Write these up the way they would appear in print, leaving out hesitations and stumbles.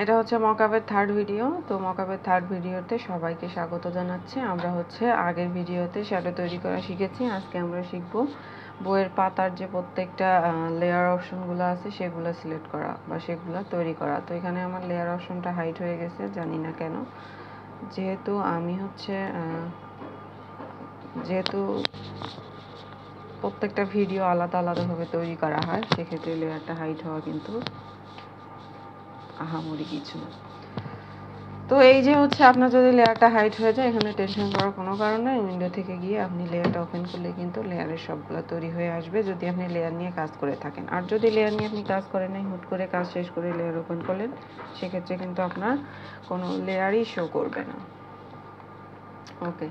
এটা হচ্ছে মকআপের third video. তো মকআপের থার্ড ভিডিওতে সবাইকে স্বাগত জানাচ্ছি। আমরা হচ্ছে আগের ভিডিওতে শ্যাডো তৈরি করা শিখেছি। আজকে আমরা শিখব বইয়ের পাতার যে প্রত্যেকটা লেয়ার অপশনগুলো আছে সেগুলো সিলেক্ট করা বা সেগুলো তৈরি করা। তো এখানে আমার লেয়ার অপশনটা হাইড হয়ে গেছে, জানি না কেন। যেহেতু আমি হচ্ছে প্রত্যেকটা ভিডিও আলাদা আলাদাভাবে তৈরি করা হয়, সেক্ষেত্রে লেয়ারটা হাইড হওয়া কিন্তু আহামরি কিছু না। তো এই যে হচ্ছে আপনার যদি লেয়ারটা হাইড হয়ে যায়, এখানে টেনশন করার কোনো কারণ নেই। উইন্ডো থেকে গিয়ে আপনি লেয়ারটা ওপেন করলে কিন্তু লেয়ারের সবগুলো তৈরি হয়ে আসবে, যদি আপনি লেয়ার নিয়ে কাজ করে থাকেন। আর যদি লেয়ার নিয়ে আপনি কাজ করেন নাই, হুট করে কাজ শেষ করে লেয়ার ওপেন করলেন, সেক্ষেত্রে কিন্তু আপনার কোনো লেয়ারই শো করবে না। ওকে,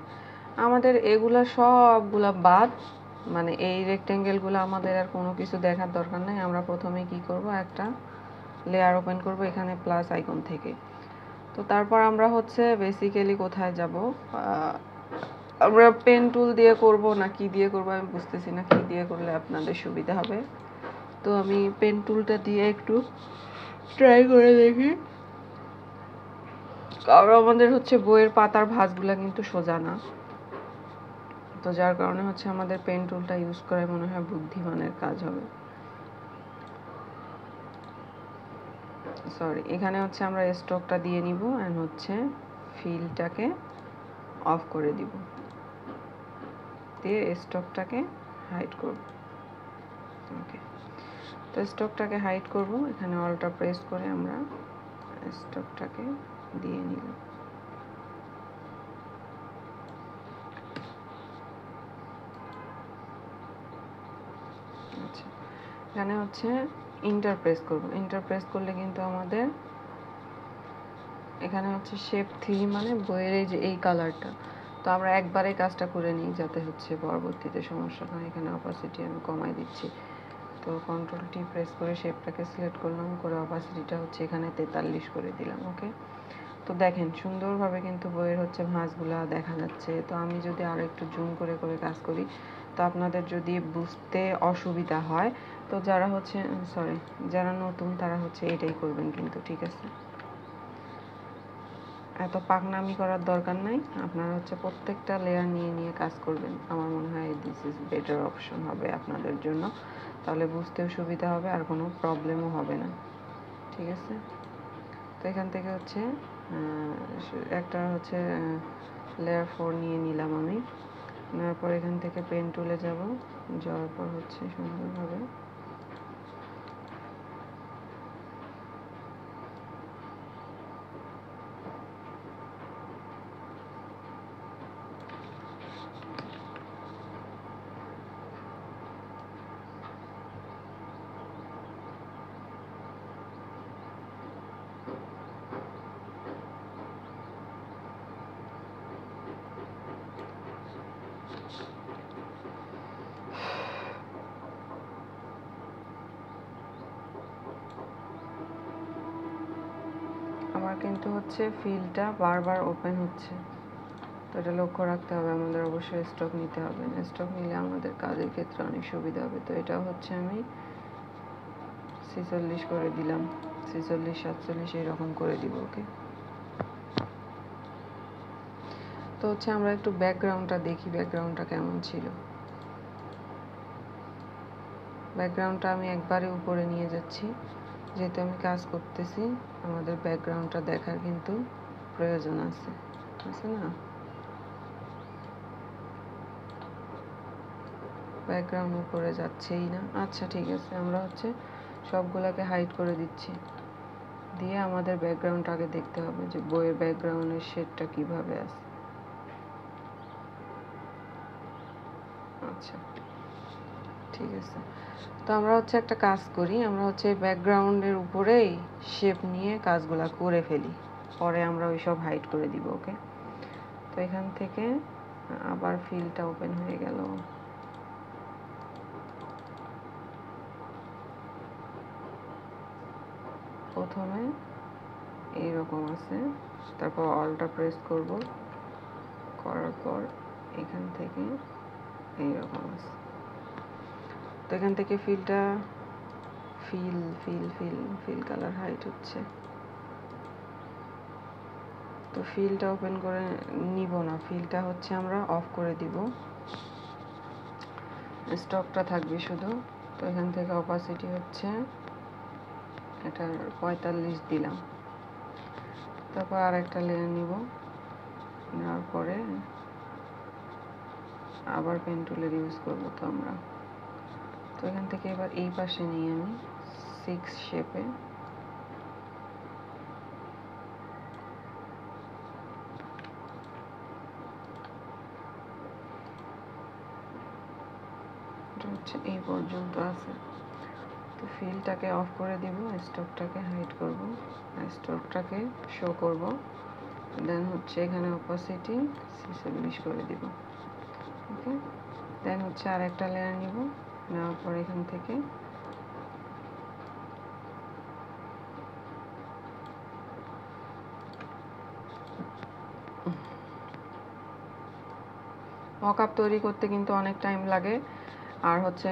আমাদের এগুলা সবগুলা বাদ, মানে এই রেক্টেঙ্গেলগুলো আমাদের আর কোনো কিছু দেখার দরকার নেই। আমরা প্রথমে কি করব, একটা লেয়ার ওপেন করব এখানে প্লাস আইকন থেকে। তো তারপর আমরা হচ্ছে বেসিক্যালি কোথায় যাব, আমরা পেন টুল দিয়ে করব না কি দিয়ে করব আমি বুঝতেছি না, কি দিয়ে করলে আপনাদের সুবিধা হবে। তো আমি পেন টুলটা দিয়ে একটু ট্রাই করে দেখি, কারণ আমাদের হচ্ছে বইয়ের পাতার ভাঁজগুলো কিন্তু সোজা না। তো যার কারণে হচ্ছে আমাদের পেন টুলটা ইউজ করে মনে হয় বুদ্ধিমানের কাজ হবে। সরি, এখানে হচ্ছে আমরা স্ট্রোকটা দিয়ে নিব এন্ড হচ্ছে ফিলটাকে অফ করে দিব, দিয়ে স্ট্রোকটাকে হাইড করব। ওকে, তো স্ট্রোকটাকে হাইড করব, এখানে অলটা প্রেস করে আমরা স্ট্রোকটাকে দিয়ে নিলাম। আচ্ছা, এখানে হচ্ছে ইন্টার প্রেস করব। ইন্টার প্রেস করলে কিন্তু আমাদের এখানে হচ্ছে শেপ 3 মানে বইয়ের এই যে এই কালারটা। তো আমরা একবারে কাজটা করে নিই যাতে হচ্ছে পরবর্তীতে সমস্যা হয়। এখানে অপাসিটি আমি কমাই দিচ্ছি। তো কন্ট্রোল টি প্রেস করে শেপটাকে সিলেক্ট করলাম, করে অপাসিটিটা হচ্ছে এখানে 43 করে দিলাম। ওকে, তো দেখেন সুন্দরভাবে কিন্তু বইয়ের হচ্ছে ভাঁজগুলা দেখা যাচ্ছে। তো আমি যদি আরও একটু জুম করে করে কাজ করি, তো আপনাদের যদি বুঝতে অসুবিধা হয়, তো যারা হচ্ছে যারা নতুন তারা হচ্ছে এটাই করবেন কিন্তু, ঠিক আছে? এত পাকনামি করার দরকার নাই। আপনারা হচ্ছে প্রত্যেকটা লেয়ার নিয়ে নিয়ে কাজ করবেন। আমার মনে হয় দিস ইজ বেটার অপশন হবে আপনাদের জন্য, তাহলে বুঝতেও সুবিধা হবে আর কোনো প্রবলেমও হবে না, ঠিক আছে? তো এখান থেকে হচ্ছে একটা হচ্ছে লেয়ার 4 নিয়ে নিলাম আমি। নেওয়ার পর এখান থেকে পেন টুলে যাব, যাওয়ার পর হচ্ছে সুন্দরভাবে আমার কিন্তু হচ্ছে ফিলটা বারবার ওপেন হচ্ছে। তো এটা লক্ষ্য রাখতে হবে আমাদের, অবশ্যই স্টক নিতে হবে। স্টক নিলে আমাদের কাজের ক্ষেত্রে অনেক সুবিধা হবে। তো এটা হচ্ছে আমি 46 করে দিলাম, 46 47 এইরকম করে দিব। ওকে, তো হচ্ছে আমরা একটু ব্যাকগ্রাউন্ডটা দেখি, ব্যাকগ্রাউন্ডটা কেমন ছিল। ব্যাকগ্রাউন্ডটা আমি একবারে উপরে নিয়ে যাচ্ছি, যেহেতু আমি কাজ করতেছি আমাদের ব্যাকগ্রাউন্ডটা দেখার কিন্তু প্রয়োজন আছে, আছে না? ব্যাকগ্রাউন্ড উপরে যাচ্ছেই না। আচ্ছা ঠিক আছে, আমরা হচ্ছে সবগুলোকে হাইড করে দিচ্ছি, দিয়ে আমাদের ব্যাকগ্রাউন্ড আগে দেখতে হবে যে বইয়ের ব্যাকগ্রাউন্ডের শেডটা কিভাবে আছে। আচ্ছা ঠিক আছে, তো আমরা হচ্ছে একটা কাজ করি, আমরা হচ্ছে ব্যাকগ্রাউন্ডের উপরেই শেপ নিয়ে কাজগুলা করে ফেলি, পরে আমরা ওই সব হাইড করে দিব। ওকে, তো এখান থেকে আবার ফিলটা ওপেন হয়ে গেল। প্রথমে এইরকম আছে, তারপর অলটা প্রেস করব, করার পর এখান থেকে এইরকম আছে। তো এখান থেকে ফিলটা ফিল কালার হাইট হচ্ছে। তো ফিলটা ওপেন করে নিব না, ফিলটা হচ্ছে আমরা অফ করে দিব, স্টকটা থাকবে শুধু। তো এখান থেকে অপাসিটি হচ্ছে এটার 45 দিলাম। তারপর আর একটা লেয়ার নিব, নেওয়ার পরে আবার পেন টুলের ইউজ করব। তো আমরা তো এখান থেকে এবার এই পাশে নিয়ে আমি 6 শেপে হচ্ছে এই পর্যন্ত আছে। তো ফিলটাকে অফ করে দিব, স্টকটাকে হাইড করব, স্টকটাকে শো করব, দেন হচ্ছে এখানে অপাসিটি 46 করে দিব। ওকে, দেন হচ্ছে আর একটা লেয়ার নিব, নেওয়ার পর এখান থেকে মকআপ তৈরি করতে কিন্তু অনেক টাইম লাগে, আর হচ্ছে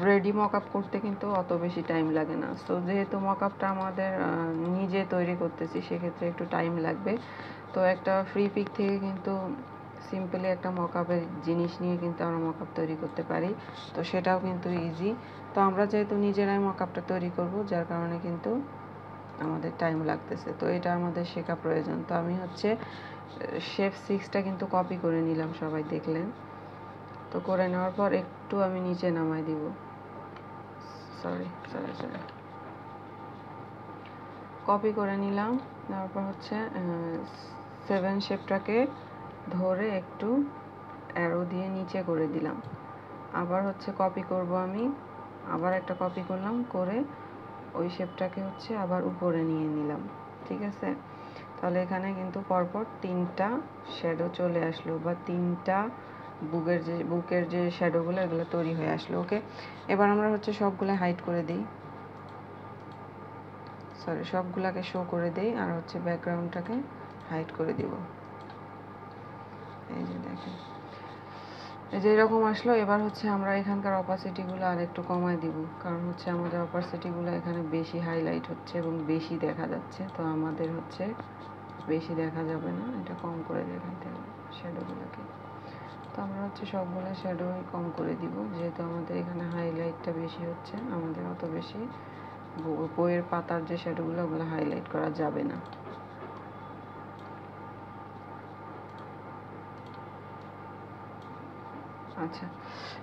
রেডি মকআপ করতে কিন্তু অত বেশি টাইম লাগে না। সো যেহেতু মকআপটা আমাদের নিজে তৈরি করতেছি, সেক্ষেত্রে একটু টাইম লাগবে। তো একটা ফ্রি পিক থেকে কিন্তু সিম্পলি একটা মকআপের জিনিস নিয়ে কিন্তু আমরা মকআপ তৈরি করতে পারি, তো সেটাও কিন্তু ইজি। তো আমরা যেহেতু নিজেরাই মকআপটা তৈরি করব, যার কারণে কিন্তু আমাদের টাইম লাগতেছে। তো এটা আমাদের শেখা প্রয়োজন। তো আমি হচ্ছে শেপ 6টা কিন্তু কপি করে নিলাম, সবাই দেখলেন। তো করে নেওয়ার পর একটু আমি নিচে নামাই দিব, সরি, কপি করে নিলাম। তারপর হচ্ছে 7 শেপটাকে ধরে একটু অ্যারো দিয়ে নিচে করে দিলাম। আবার হচ্ছে কপি করব আমি, আবার একটা কপি করলাম, করে ওই শেপটাকে হচ্ছে আবার উপরে নিয়ে নিলাম। ঠিক আছে, তাহলে এখানে কিন্তু পরপর 3টা শ্যাডো চলে আসলো, বা 3টা বুকের যে শ্যাডোগুলো এগুলো তৈরি হয়ে আসলো। ওকে, এবার আমরা হচ্ছে সবগুলো হাইড করে দিই, সরি সবগুলাকে শো করে দেই, আর হচ্ছে ব্যাকগ্রাউন্ডটাকে হাইড করে দিব। এই যে দেখেন, এই যে এরকম আসলো। এবার হচ্ছে আমরা এখানকার অপাসিটিগুলো আর একটু কমায় দিব, কারণ হচ্ছে আমাদের অপাসিটিগুলো এখানে বেশি হাইলাইট হচ্ছে এবং বেশি দেখা যাচ্ছে। তো আমাদের হচ্ছে বেশি দেখা যাবে না, এটা কম করে দেখাতে হবে শ্যাডোগুলোকে। তো আমরা হচ্ছে সবগুলো শ্যাডোই কম করে দিব, যেহেতু আমাদের এখানে হাইলাইটটা বেশি হচ্ছে। আমাদের অত বেশি বইয়ের পাতার যে শ্যাডোগুলো ওগুলো হাইলাইট করা যাবে না। আচ্ছা,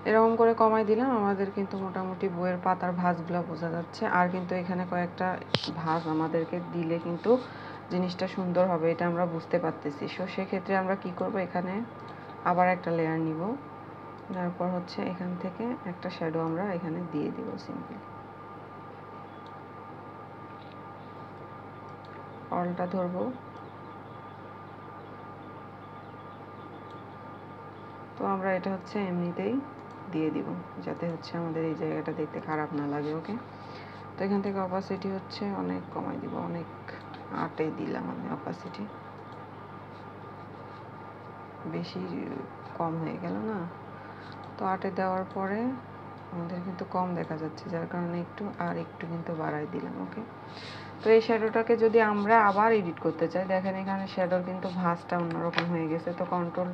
এরকম করে কমাই দিলাম। আমাদের কিন্তু মোটামুটি বইয়ের পাতার ভাঁজগুলো বোঝা যাচ্ছে। আর কিন্তু এখানে কয়েকটা ভাঁজ আমাদেরকে দিলে কিন্তু জিনিসটা সুন্দর হবে, এটা আমরা বুঝতে পারতেছি। সো সেক্ষেত্রে আমরা কি করব, এখানে আবার একটা লেয়ার নিব, তারপর হচ্ছে এখান থেকে একটা শ্যাডো আমরা এখানে দিয়ে দিব সিম্পলি। অলটা ধরবো, তো আমরা এটা হচ্ছে এমনিতেই দিয়ে দিব, যাতে হচ্ছে আমাদের এই জায়গাটা দেখতে খারাপ না লাগে। ওকে, তো এখান থেকে অপাসিটি হচ্ছে অনেক কমাই দিব, অনেক 8-এ দিলাম আমি অপাসিটি, বেশি কম হয়ে গেল না। তো 8-এ দেওয়ার পরে আমাদের কিন্তু কম দেখা যাচ্ছে, যার কারণে একটু কিন্তু বাড়াই দিলাম। ওকে, তো এই শ্যাডোটাকে যদি আমরা আবার এডিট করতে চাই, দেখেন এখানে শ্যাডোর কিন্তু ভাঁজটা অন্যরকম হয়ে গেছে। তো কন্ট্রোল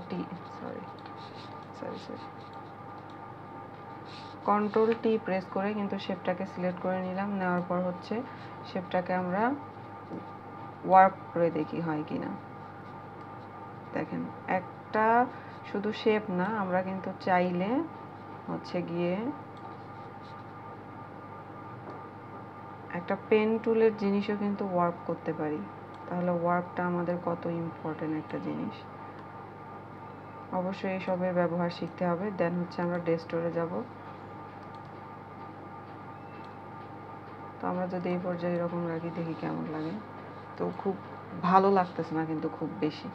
টি প্রেস করে কিন্তু শেপটাকে সিলেক্ট করে নিলাম। নেওয়ার পর হচ্ছে শেপটাকে আমরা ওয়ার্প করে দেখি হয় কিনা। দেখেন, একটা শুধু শেপ না, আমরা কিন্তু চাইলে হচ্ছে গিয়ে একটা পেন টুলের জিনিসও কিন্তু ওয়ার্প করতে পারি। তাহলে ওয়ার্পটা আমাদের কত ইম্পর্টেন্ট একটা জিনিস। অবশ্যই এসবের ব্যবহার শিখতে হবে। দেন হচ্ছে আমরা ডেস্টোরে যাব। তো আমরা যদি এই পর্যায়ে এরকম রাখি, দেখি কেমন লাগে। তো খুব ভালো লাগতেছে না কিন্তু খুব বেশি।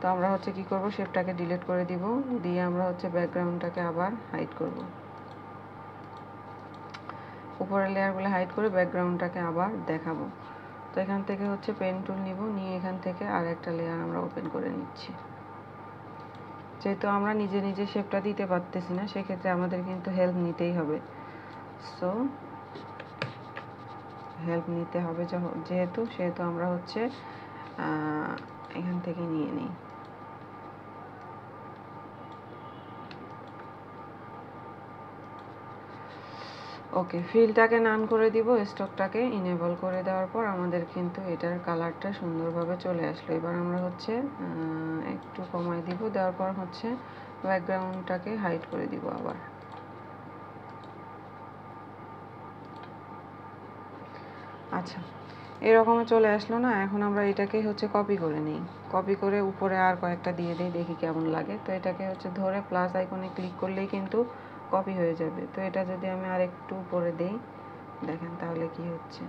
তো আমরা হচ্ছে কি করব, শেপটাকে ডিলিট করে দিব, দিয়ে আমরা হচ্ছে ব্যাকগ্রাউন্ডটাকে আবার হাইড করব। উপরের লেয়ারগুলো হাইড করে ব্যাকগ্রাউন্ডটাকে আবার দেখাবো। তো এখান থেকে হচ্ছে পেন টুল নিব, নিয়ে এখান থেকে আর একটা লেয়ার আমরা ওপেন করে নিচ্ছি। যেহেতু আমরা নিজে নিজে শেপটা দিতে পারতেছি না, সেক্ষেত্রে আমাদের কিন্তু হেল্প নিতেই হবে। সো হেল্প নিতে হবে যেহেতু আমরা হচ্ছে এখান থেকে নিয়ে নিই। ওকে, ফিলটাকে নান করে দিব, স্টকটাকে ইনেবল করে দেওয়ার পর আমাদের কিন্তু এটার কালারটা সুন্দরভাবে চলে আসলো। এবার আমরা হচ্ছে একটু কমাই দিব, দেওয়ার পর হচ্ছে ব্যাকগ্রাউন্ডটাকে হাইড করে দিব আবার। আচ্ছা, এরকম চলে আসলো না? এখন আমরা এটাকে হচ্ছে কপি করে নিই, কপি করে উপরে আর কয়েকটা দিয়ে দিই, দেখি কেমন লাগে। তো এটাকে হচ্ছে ধরে প্লাস আইকনে ক্লিক করলেই কিন্তু কপি হয়ে যাবে। তো এটা যদি আমি আর একটু উপরে দিই, দেখেন তাহলে কি হচ্ছে,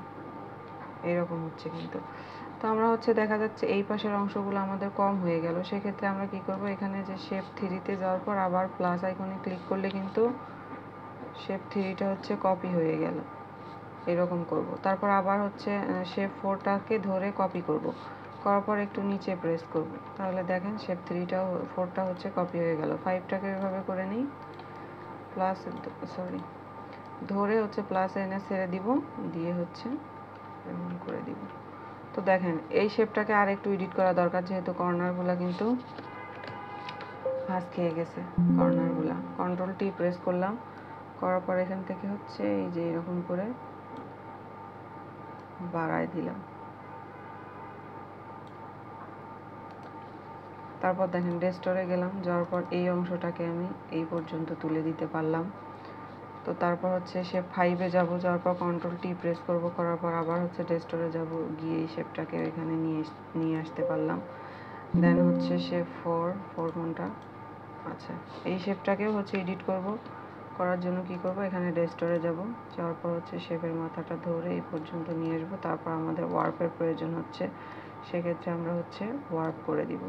এরকম হচ্ছে কিন্তু। তো আমরা হচ্ছে দেখা যাচ্ছে এই পাশের অংশগুলো আমাদের কম হয়ে গেল। সেক্ষেত্রে আমরা কি করব, এখানে যে শেপ থ্রিতে যাওয়ার পর আবার প্লাস আইকনে ক্লিক করলে কিন্তু শেপ থ্রিটা হচ্ছে কপি হয়ে গেল, এরকম করব। তারপর আবার হচ্ছে শেপ ফোরটাকে ধরে কপি করব, করার পর একটু নিচে প্রেস করব, তাহলে দেখেন শেপ থ্রিটাও ফোরটা হচ্ছে কপি হয়ে গেল। ফাইভটাকে এভাবে করে নিই, প্লাস ধরে হচ্ছে প্লাস এনে ছেড়ে দিব, দিয়ে হচ্ছে এমন করে দিব। তো দেখেন এই শেপটাকে আর একটু এডিট করা দরকার, যেহেতু কর্নারগুলো কিন্তু ভাঁজ খেয়ে গেছে। কর্নারগুলা কন্ট্রোল টি প্রেস করলাম, করার পর এখান থেকে হচ্ছে এই যে এরকম করে বাড়ায় দিলাম। তারপর দেখেন ডেস্টোরে গেলাম, যাওয়ার পর এই অংশটাকে আমি এই পর্যন্ত তুলে দিতে পারলাম। তো তারপর হচ্ছে শেপ ফাইভে যাব, যাওয়ার পর কন্ট্রোল টি প্রেস করব, করার পর আবার হচ্ছে ডেস্টোরে যাব, গিয়ে এই শেপটাকে এখানে নিয়ে আসতে পারলাম। দেন হচ্ছে শেপ ফোর কোনটা, আচ্ছা এই শেপটাকেও হচ্ছে এডিট করব, করার জন্য কি করব, এখানে ডেস্টোরে যাব, যাওয়ার পর হচ্ছে শেপের মাথাটা ধরে এই পর্যন্ত নিয়ে আসবো। তারপর আমাদের ওয়ার্পের প্রয়োজন হচ্ছে, সেক্ষেত্রে আমরা হচ্ছে ওয়ার্প করে দিব।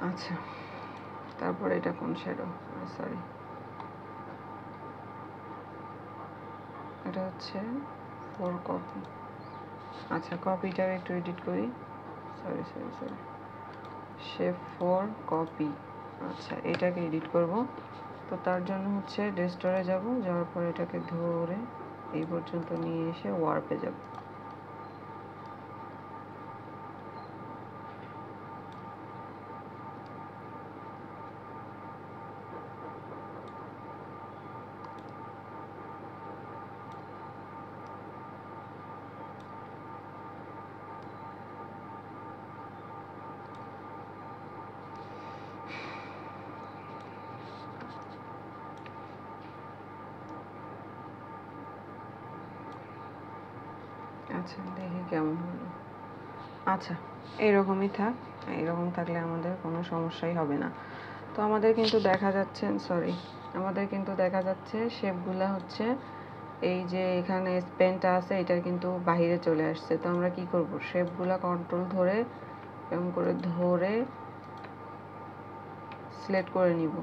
আচ্ছা, তারপর এটা কোন শ্যাডো, সরি এটা হচ্ছে ফোর কপি। আচ্ছা কপিটাও একটু এডিট করি, সরি শেপ ফোর কপি। আচ্ছা এটাকে এডিট করব, তো তার জন্য হচ্ছে ডেস্টোরে যাব, যাওয়ার পর এটাকে ধরে এই পর্যন্ত নিয়ে এসে ওয়ার্পে যাব। আচ্ছা দেখি কেমন হলো। আচ্ছা এইরকমই থাক, এইরকম থাকলে আমাদের কোনো সমস্যাই হবে না। তো আমাদের কিন্তু দেখা যাচ্ছে, আমাদের কিন্তু দেখা যাচ্ছে শেপগুলা হচ্ছে এই যে এখানে স্পেনটা আছে এটার কিন্তু বাহিরে চলে আসছে। তো আমরা কি করব, শেপগুলা কন্ট্রোল ধরে এরকম করে ধরে সিলেক্ট করে নিব।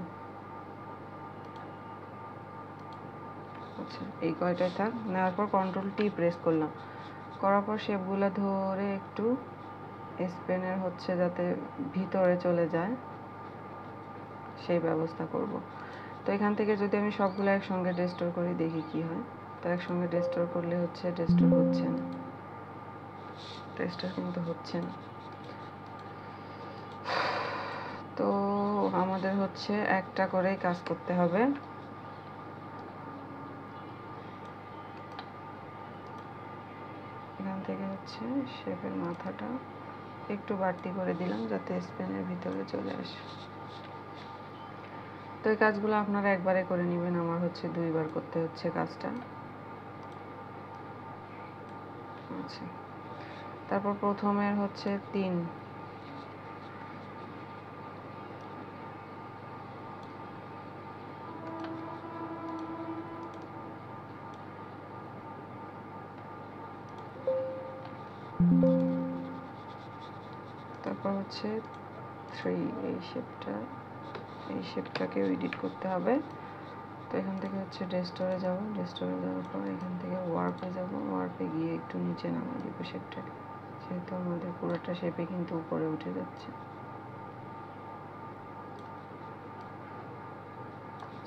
আচ্ছা এই কয়টাই থাক, নেওয়ার পর কন্ট্রোল টি প্রেস করলাম, করার পর শেপগুলো ধরে একটু স্পেনের হচ্ছে যাতে ভিতরে চলে যায় সেই ব্যবস্থা করব। তো এখান থেকে যদি আমি সবগুলো একসঙ্গে ডেস্টোর করি, দেখি কি হয়। তো একসঙ্গে ডেস্টোর করলে হচ্ছে ডেস্টোর হচ্ছে না, ডেস্টোর কিন্তু হচ্ছে না। তো আমাদের হচ্ছে একটা করেই কাজ করতে হবে। এখান থেকে হচ্ছে শেপের মাথাটা একটু বাড়তি করে দিলাম যাতে স্পেনের ভিতরে চলে আসে। তো এই কাজগুলো আপনারা একবারে করে নেবেন, আমার হচ্ছে দুইবার করতে হচ্ছে কাজটা। আচ্ছা তারপর প্রথমের হচ্ছে 3, তারপর হচ্ছে 3, এই শেপটাকে এডিট করতে হবে। তো এখান থেকে হচ্ছে ডেস্টোরে যাব, ডেস্টোরে যাওয়ার পর এখান থেকে ওয়ার্পে যাব, ওয়ার্পে গিয়ে একটু নিচে নামিয়ে দিব শেপটাকে, যেহেতু আমাদের পুরোটা শেপে কিন্তু উপরে উঠে যাচ্ছে।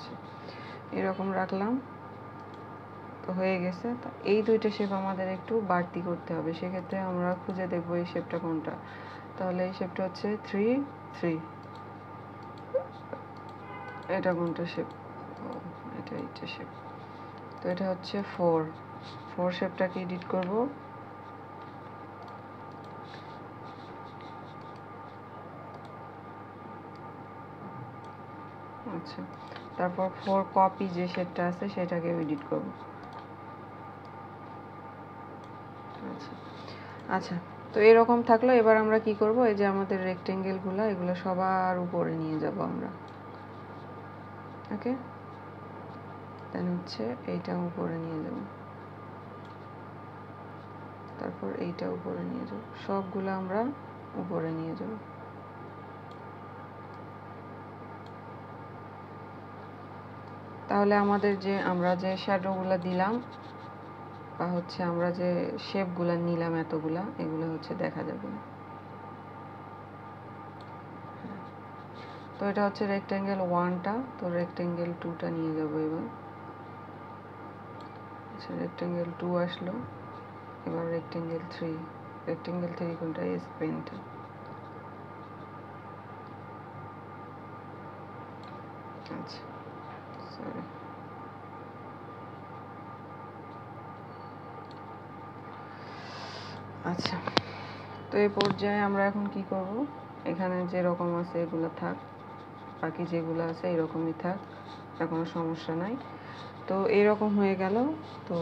আচ্ছা, এরকম রাখলাম, তো হয়ে গেছে। তো এই দুইটা শেপ আমাদের একটু বাড়তি করতে হবে, সেক্ষেত্রে আমরা খুঁজে দেখবো এই শেপটা কোনটা। তাহলে এই শেপটা হচ্ছে 3 3, এটা কোনটা শেপ, এটা এইটা শেপ। তো এটা হচ্ছে 4 4 শেপটাকে এডিট করব। আচ্ছা, তারপর 4 কপি যে শেপটা আছে সেটাকে এডিট করব। আচ্ছা আচ্ছা, তো এরকম থাকলো। এবার আমরা কি করব, এই যে আমাদের রেক্টেঙ্গেলগুলো এগুলো সবার উপরে নিয়ে যাব আমরা। ওকে, দেন হচ্ছে এইটা উপরে নিয়ে যাব, তারপর এইটা উপরে নিয়ে যাব, সবগুলো আমরা উপরে নিয়ে যাব। তাহলে আমাদের যে আমরা যে শ্যাডোগুলো দিলাম বা হচ্ছে আমরা যে শেপগুলো নিলাম এতগুলা, এগুলো হচ্ছে দেখা যাবে না। তো এটা হচ্ছে রেক্টেঙ্গেল 1টা, তো রেক্টেঙ্গেল 2টা নিয়ে যাব এবার। আচ্ছা, রেক্টেঙ্গেল 2 আসলো, এবার রেক্টেঙ্গেল 3। রেক্টেঙ্গেল 3 কোনটা, এস পেনটা। আচ্ছা, সরি। আচ্ছা, তো এই পর্যায়ে আমরা এখন কি করব, এখানে যেরকম আছে এগুলো থাক, বাকি যেগুলো আছে এরকমই থাক, এটা কোনো সমস্যা নাই। তো এরকম হয়ে গেল। তো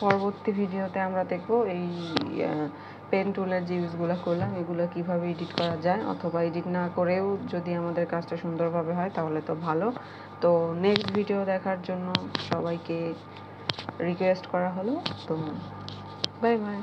পরবর্তী ভিডিওতে আমরা দেখব এই পেন টুলের যে ইউজগুলো করলাম এগুলো কিভাবে এডিট করা যায়, অথবা এডিট না করেও যদি আমাদের কাজটা সুন্দরভাবে হয় তাহলে তো ভালো। তো নেক্সট ভিডিও দেখার জন্য সবাইকে রিকোয়েস্ট করা হলো। তো বাই বাই।